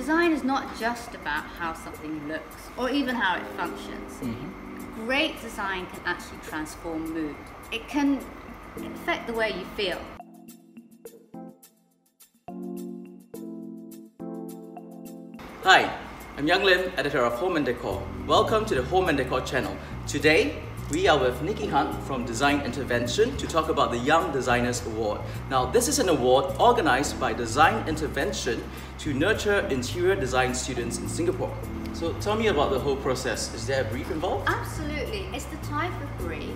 Design is not just about how something looks or even how it functions. Great design can actually transform mood. It can affect the way you feel. Hi, I'm Young Lim, editor of Home and Decor. Welcome to the Home and Decor channel. Today, we are with Nikki Hunt from Design Intervention to talk about the Young Designers Award. Now, this is an award organized by Design Intervention to nurture interior design students in Singapore. So tell me about the whole process. Is there a brief involved? Absolutely. It's the type of brief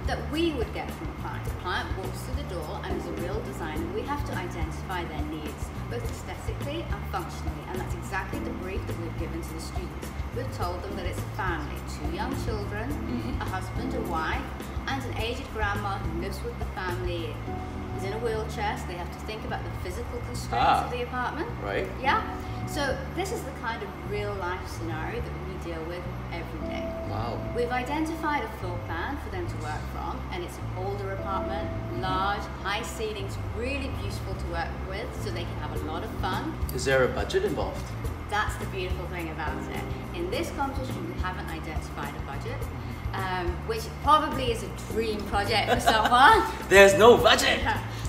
that we would get from a client. The client walks through the door and as a real designer, we have to identify their needs, both aesthetically and functionally, and that's exactly the brief that we've given to the students. We've told them that it's a family, 2 young children, a husband, a wife, and an aged grandma who lives with the family, is in a wheelchair, so they have to think about the physical constraints of the apartment. Right. Yeah? So this is the kind of real life scenario that we deal with every day. Wow. We've identified a floor plan for them to work from, and it's an older apartment, large, high ceilings, really beautiful to work with, so they can have a lot of fun. Is there a budget involved? That's the beautiful thing about it. In this competition, we haven't identified a budget, which probably is a dream project for someone. There's no budget!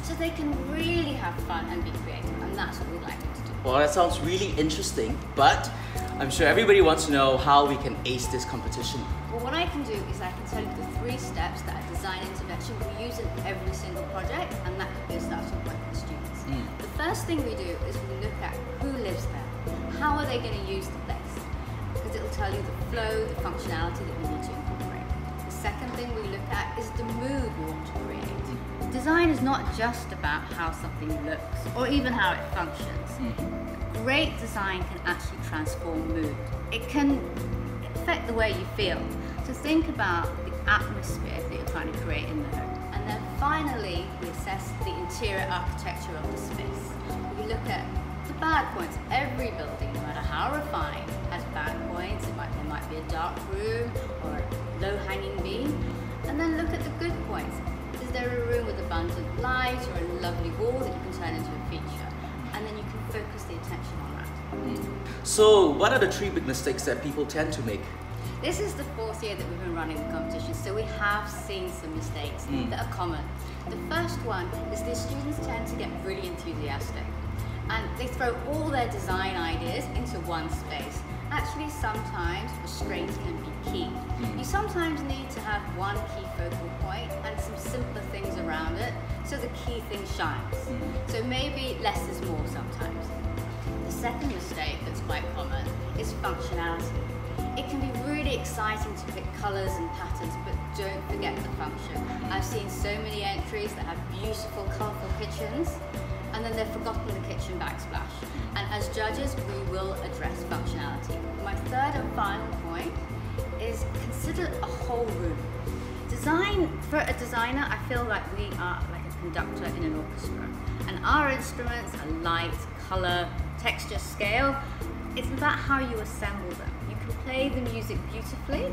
So they can really have fun and be creative, and that's what we'd like them to do. Well, that sounds really interesting, but I'm sure everybody wants to know how we can ace this competition. Well, what I can do is I can tell you the 3 steps that a design intervention we use in every single project, and that could be a starting point for the students. The first thing we do is we look at who lives there. How are they going to use the place? Because it'll tell you the flow, the functionality that we need to incorporate. The second thing we look at is the mood we want to create. Design is not just about how something looks or even how it functions. Great design can actually transform mood. It can affect the way you feel. So think about the atmosphere that you're trying to create in the home. And then finally, we assess the interior architecture of the space. We look at the bad points. Every building, no matter how refined, has bad points. There might be a dark room or a low-hanging beam. And then look at the good points. Is there a room with abundant light or a lovely wall that you can turn into a feature? And then you can focus the attention on that. So, what are the 3 big mistakes that people tend to make? This is the 4th year that we've been running the competition, so we have seen some mistakes that are common. The first one is the students tend to get really enthusiastic and they throw all their design ideas into one space. Actually, sometimes restraint can be key. You sometimes need to have one key focal point and some simpler things around it so the key thing shines. So maybe less is more sometimes. The second mistake that's quite common is functionality. It can be really exciting to pick colours and patterns, but don't forget the function. I've seen so many entries that have beautiful, colourful kitchens, and then they've forgotten the kitchen backsplash. And as judges, we will address functionality. My third and final point is consider a whole room. Design, for a designer, I feel like we are like a conductor in an orchestra. And our instruments are light, colour, texture, scale. It's about how you assemble them. You can play the music beautifully,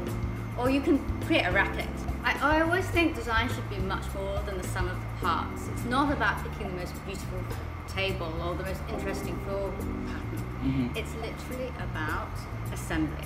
or you can create a racket. I always think design should be much more than the sum of the parts. It's not about picking the most beautiful table or the most interesting floor pattern. It's literally about assembly.